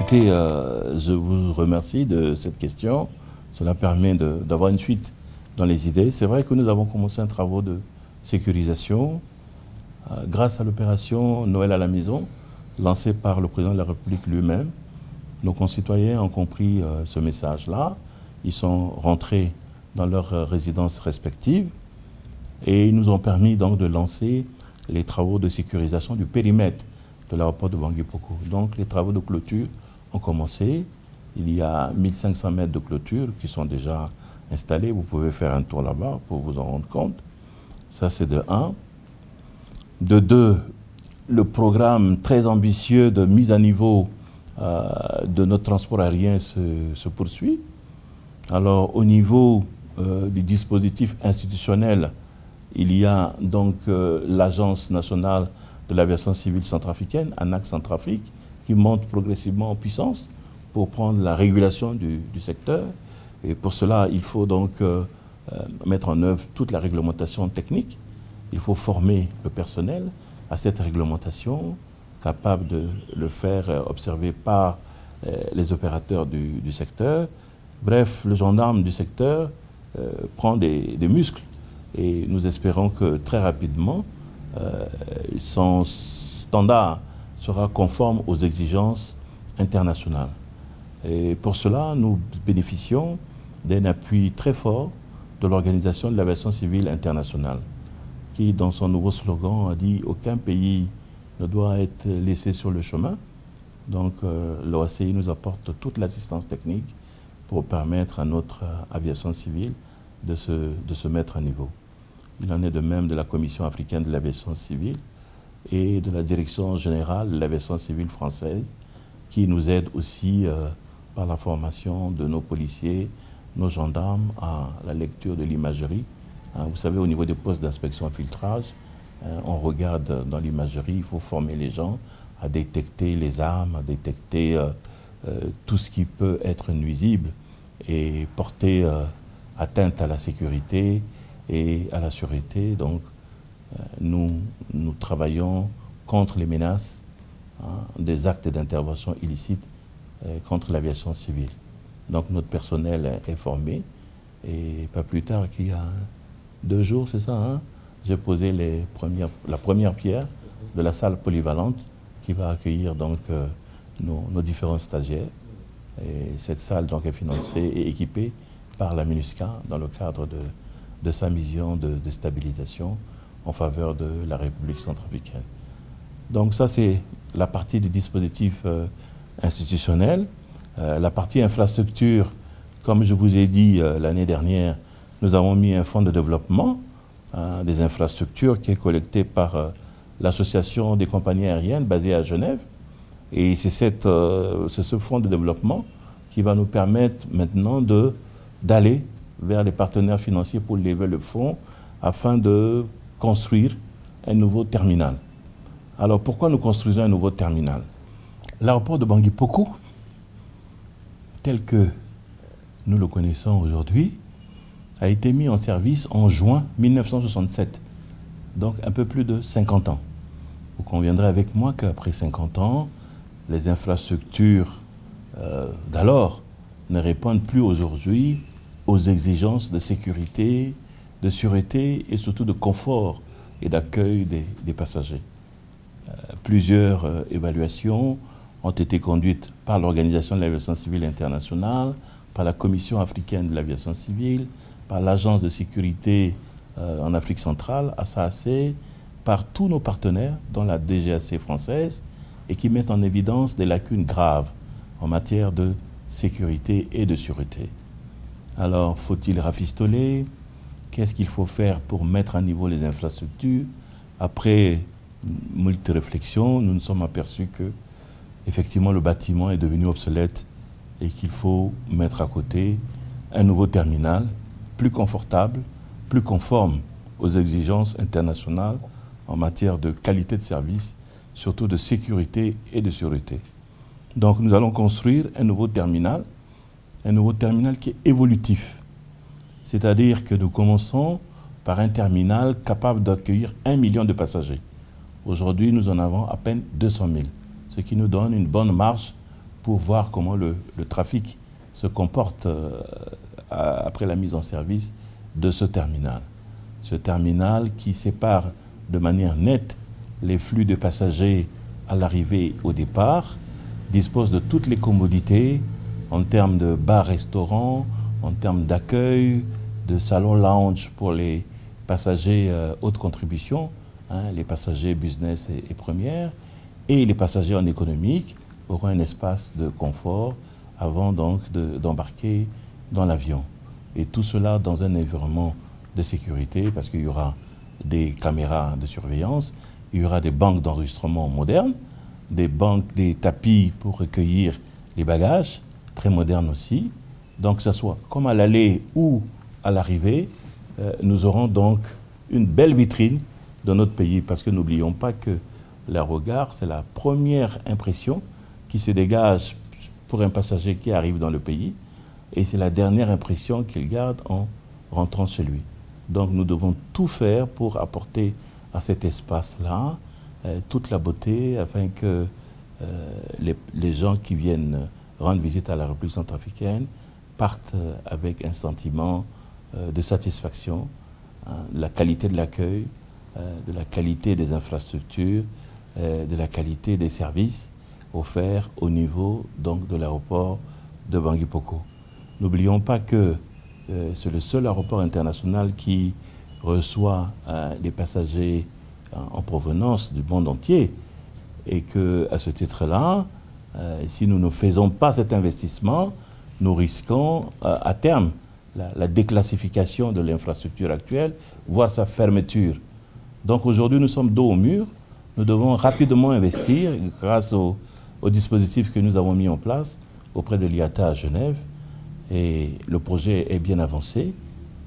Écoutez, je vous remercie de cette question. Cela permet d'avoir une suite dans les idées. C'est vrai que nous avons commencé un travaux de sécurisation grâce à l'opération Noël à la maison, lancée par le président de la République lui-même. Nos concitoyens ont compris ce message-là. Ils sont rentrés dans leurs résidences respectives et ils nous ont permis donc de lancer les travaux de sécurisation du périmètre de l'aéroport de Bangui Poko. Donc les travaux de clôture ont commencé. Il y a 1500 mètres de clôture qui sont déjà installés. Vous pouvez faire un tour là-bas pour vous en rendre compte. Ça, c'est de 1. De 2, le programme très ambitieux de mise à niveau de notre transport aérien se poursuit. Alors, au niveau du dispositif institutionnel, il y a donc l'Agence nationale de l'aviation civile centrafricaine, ANAC Centrafrique, qui monte progressivement en puissance pour prendre la régulation du secteur. Et pour cela, il faut donc mettre en œuvre toute la réglementation technique. Il faut former le personnel à cette réglementation, capable de le faire observer par les opérateurs du secteur. Bref, le gendarme du secteur prend des muscles et nous espérons que très rapidement, son standard sera conforme aux exigences internationales. Et pour cela, nous bénéficions d'un appui très fort de l'Organisation de l'aviation civile internationale, qui, dans son nouveau slogan, a dit « Aucun pays ne doit être laissé sur le chemin ». Donc, l'OACI nous apporte toute l'assistance technique pour permettre à notre aviation civile de se mettre à niveau. Il en est de même de la Commission africaine de l'aviation civile et de la Direction générale de l'aviation civile française, qui nous aide aussi par la formation de nos policiers, nos gendarmes, à la lecture de l'imagerie. Vous savez, au niveau des postes d'inspection filtrage, on regarde dans l'imagerie, il faut former les gens à détecter les armes, à détecter tout ce qui peut être nuisible et porter atteinte à la sécurité et à la sûreté. Donc, nous travaillons contre les menaces, des actes d'intervention illicites contre l'aviation civile. Donc, notre personnel est formé et pas plus tard qu'il y a 2 jours, c'est ça, j'ai posé la première pierre de la salle polyvalente qui va accueillir donc nos différents stagiaires. Et cette salle donc est financée et équipée par la MINUSCA dans le cadre de sa mission de stabilisation en faveur de la République centrafricaine. Donc ça, c'est la partie du dispositif institutionnel. La partie infrastructure, comme je vous ai dit l'année dernière, nous avons mis un fonds de développement des infrastructures qui est collecté par l'Association des compagnies aériennes basée à Genève. Et c'est ce fonds de développement qui va nous permettre maintenant d'aller vers les partenaires financiers pour lever le fonds afin de construire un nouveau terminal. Alors pourquoi nous construisons un nouveau terminal? L'aéroport de Bangui Poko, tel que nous le connaissons aujourd'hui, a été mis en service en juin 1967, donc un peu plus de 50 ans. Vous conviendrez avec moi qu'après 50 ans, les infrastructures d'alors ne répondent plus aujourd'hui aux exigences de sécurité, de sûreté et surtout de confort et d'accueil des passagers. Plusieurs évaluations ont été conduites par l'Organisation de l'aviation civile internationale, par la Commission africaine de l'aviation civile, par l'Agence de sécurité en Afrique centrale, ASAAC, par tous nos partenaires, dont la DGAC française, et qui mettent en évidence des lacunes graves en matière de sécurité et de sûreté. Alors, faut-il rafistoler? Qu'est-ce qu'il faut faire pour mettre à niveau les infrastructures? Après moult réflexions, nous nous sommes aperçus que, effectivement, le bâtiment est devenu obsolète et qu'il faut mettre à côté un nouveau terminal plus confortable, plus conforme aux exigences internationales en matière de qualité de service, surtout de sécurité et de sûreté. Donc nous allons construire un nouveau terminal qui est évolutif. C'est-à-dire que nous commençons par un terminal capable d'accueillir 1 million de passagers. Aujourd'hui, nous en avons à peine 200 000, ce qui nous donne une bonne marge pour voir comment le trafic se comporte après la mise en service de ce terminal. Ce terminal qui sépare de manière nette les flux de passagers à l'arrivée et au départ, dispose de toutes les commodités en termes de bars-restaurants, en termes d'accueil, de salons lounge pour les passagers haute contribution, hein, les passagers business et première, et les passagers en économique auront un espace de confort avant donc d'embarquer dans l'avion. Et tout cela dans un environnement de sécurité parce qu'il y aura des caméras de surveillance, il y aura des banques d'enregistrement modernes, des tapis pour recueillir les bagages, très modernes aussi. Donc que ce soit comme à l'aller ou à l'arrivée, nous aurons donc une belle vitrine de notre pays parce que n'oublions pas que l'aérogare, c'est la première impression qui se dégage pour un passager qui arrive dans le pays et c'est la dernière impression qu'il garde en rentrant chez lui. Donc nous devons tout faire pour apporter à cet espace-là toute la beauté afin que les gens qui viennent rendre visite à la République centrafricaine partent avec un sentiment de satisfaction, hein, de la qualité de l'accueil, de la qualité des infrastructures, de la qualité des services offerts au niveau donc, de l'aéroport de Bangui Poko. N'oublions pas que c'est le seul aéroport international qui reçoit des passagers en provenance du monde entier et qu'à ce titre-là, si nous ne faisons pas cet investissement, nous risquons à terme la déclassification de l'infrastructure actuelle, voire sa fermeture. Donc aujourd'hui, nous sommes dos au mur. Nous devons rapidement investir grâce au dispositif que nous avons mis en place auprès de l'IATA à Genève. Et le projet est bien avancé.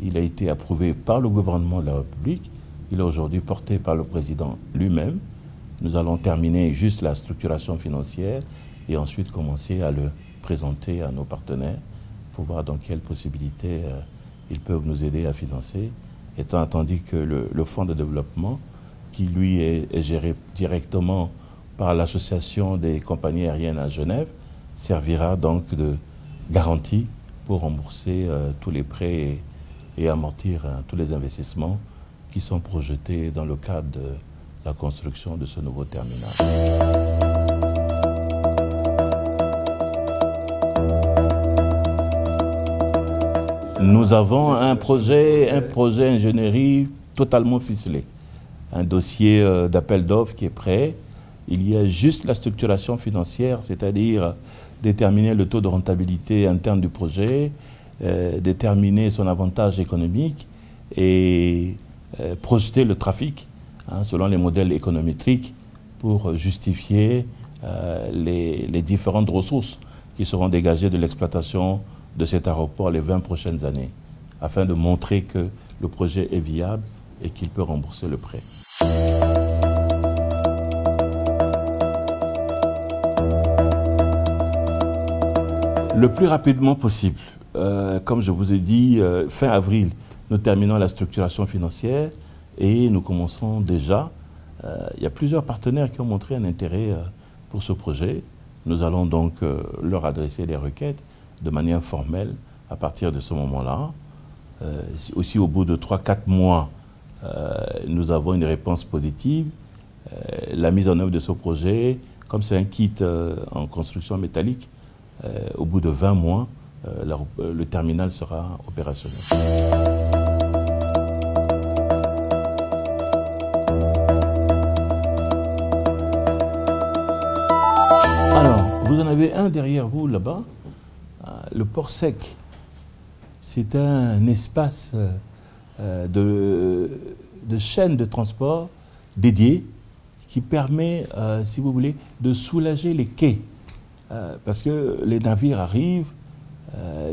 Il a été approuvé par le gouvernement de la République. Il est aujourd'hui porté par le président lui-même. Nous allons terminer juste la structuration financière et ensuite commencer à le présenter à nos partenaires pour voir dans quelles possibilités ils peuvent nous aider à financer, étant entendu que le fonds de développement, qui lui est géré directement par l'association des compagnies aériennes à Genève, servira donc de garantie pour rembourser tous les prêts et amortir tous les investissements qui sont projetés dans le cadre de la construction de ce nouveau terminal. Nous avons un projet ingénierie totalement ficelé. Un dossier d'appel d'offres qui est prêt. Il y a juste la structuration financière, c'est-à-dire déterminer le taux de rentabilité interne du projet, déterminer son avantage économique et projeter le trafic selon les modèles économétriques pour justifier les différentes ressources qui seront dégagées de l'exploitation de cet aéroport les 20 prochaines années, afin de montrer que le projet est viable et qu'il peut rembourser le prêt. Le plus rapidement possible. Comme je vous ai dit, fin avril, nous terminons la structuration financière et nous commençons déjà. Il y a plusieurs partenaires qui ont montré un intérêt pour ce projet. Nous allons donc leur adresser des requêtes de manière formelle à partir de ce moment-là. Aussi, au bout de 3-4 mois, nous avons une réponse positive. La mise en œuvre de ce projet, comme c'est un kit en construction métallique, au bout de 20 mois, le terminal sera opérationnel. Alors, vous en avez un derrière vous là-bas. Le port sec, c'est un espace de chaîne de transport dédié qui permet, si vous voulez, de soulager les quais. Parce que les navires arrivent,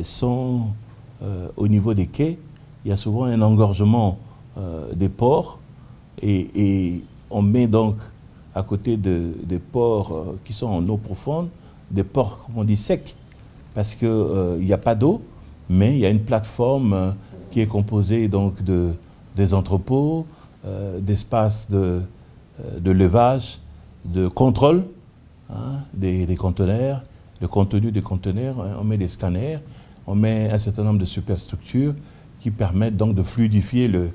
sont au niveau des quais, il y a souvent un engorgement des ports et on met donc à côté des ports qui sont en eau profonde, des ports, comme on dit, secs, parce qu'il n'y a pas d'eau, mais il y a une plateforme qui est composée donc des entrepôts, d'espaces de levage, de contrôle des conteneurs le contenu des conteneurs, on met des scanners, on met un certain nombre de superstructures qui permettent donc de fluidifier le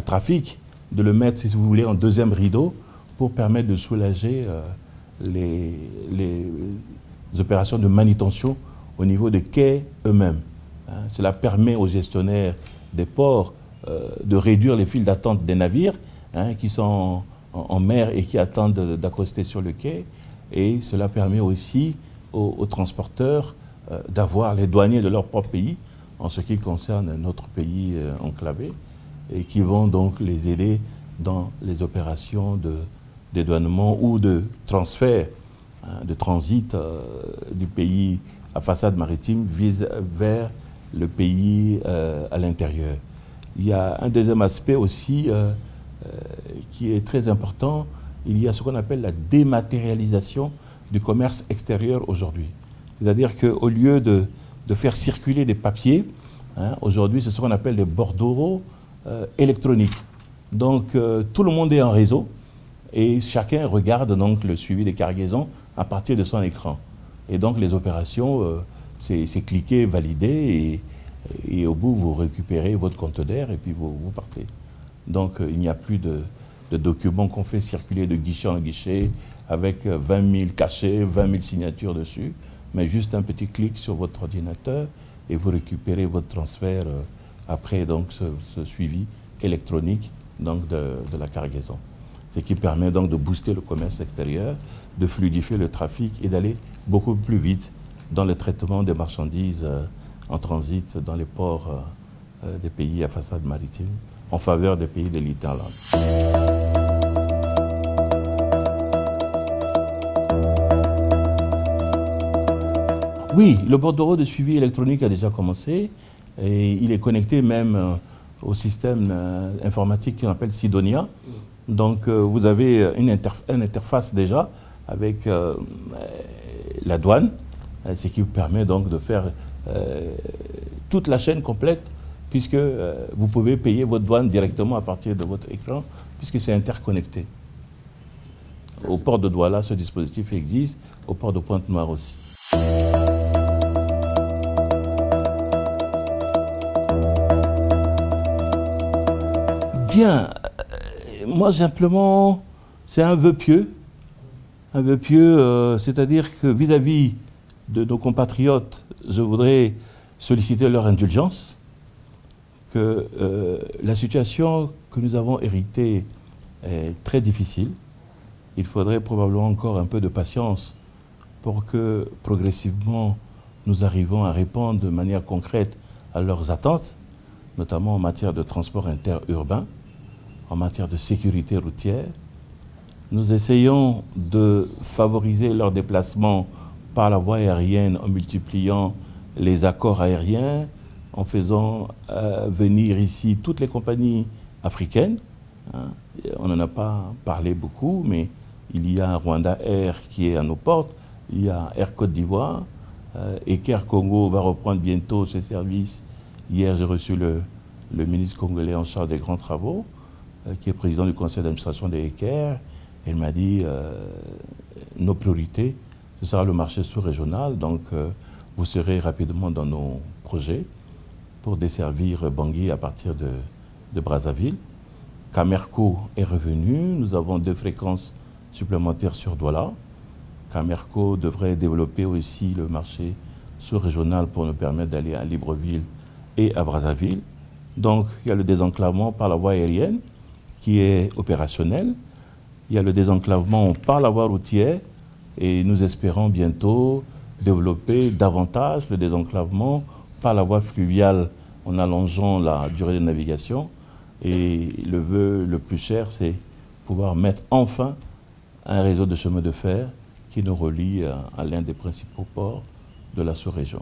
trafic, de le mettre, si vous voulez, en deuxième rideau pour permettre de soulager les opérations de manutention au niveau des quais eux-mêmes. Hein, cela permet aux gestionnaires des ports de réduire les files d'attente des navires qui sont en mer et qui attendent d'accoster sur le quai. Et cela permet aussi aux transporteurs d'avoir les douaniers de leur propre pays en ce qui concerne notre pays enclavé et qui vont donc les aider dans les opérations de dédouanement ou de transfert, de transit du pays à façade maritime vers le pays à l'intérieur. Il y a un deuxième aspect aussi qui est très important. Il y a ce qu'on appelle la dématérialisation du commerce extérieur aujourd'hui. C'est-à-dire qu'au lieu de faire circuler des papiers, aujourd'hui, c'est ce qu'on appelle des bordereaux électroniques. Donc, tout le monde est en réseau et chacun regarde donc le suivi des cargaisons à partir de son écran. Et donc, les opérations, c'est cliquer, valider et au bout, vous récupérez votre conteneur et puis vous partez. Donc, il n'y a plus de documents qu'on fait circuler de guichet en guichet avec 20 000 cachets, 20 000 signatures dessus, mais juste un petit clic sur votre ordinateur et vous récupérez votre transfert après donc ce suivi électronique donc de la cargaison. Ce qui permet donc de booster le commerce extérieur, de fluidifier le trafic et d'aller beaucoup plus vite dans le traitement des marchandises en transit dans les ports des pays à façade maritime en faveur des pays de l'Interland. Oui, le bordereau de suivi électronique a déjà commencé et il est connecté même au système informatique qu'on appelle Sidonia. Donc vous avez une interface déjà avec la douane, ce qui vous permet donc de faire toute la chaîne complète puisque vous pouvez payer votre douane directement à partir de votre écran puisque c'est interconnecté. Au port de Douala, ce dispositif existe, au port de Pointe-Noire aussi. Bien, moi simplement, c'est un vœu pieux, c'est-à-dire que vis-à-vis de nos compatriotes, je voudrais solliciter leur indulgence, que la situation que nous avons héritée est très difficile. Il faudrait probablement encore un peu de patience pour que progressivement nous arrivions à répondre de manière concrète à leurs attentes, notamment en matière de transport interurbain, en matière de sécurité routière. Nous essayons de favoriser leur déplacement par la voie aérienne en multipliant les accords aériens, en faisant venir ici toutes les compagnies africaines. On n'en a pas parlé beaucoup, mais il y a Rwanda Air qui est à nos portes, il y a Air Côte d'Ivoire, Eker Congo va reprendre bientôt ses services. Hier, j'ai reçu le ministre congolais en charge des grands travaux, qui est président du conseil d'administration des Eker. Il m'a dit nos priorités, ce sera le marché sous-régional, donc vous serez rapidement dans nos projets pour desservir Bangui à partir de Brazzaville. Camerco est revenu, nous avons 2 fréquences supplémentaires sur Douala. Camerco devrait développer aussi le marché sous-régional pour nous permettre d'aller à Libreville et à Brazzaville. Donc il y a le désenclavement par la voie aérienne qui est opérationnel. Il y a le désenclavement par la voie routière et nous espérons bientôt développer davantage le désenclavement par la voie fluviale en allongeant la durée de navigation. Et le vœu le plus cher, c'est pouvoir mettre enfin un réseau de chemin de fer qui nous relie à l'un des principaux ports de la sous-région.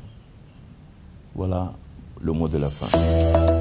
Voilà le mot de la fin.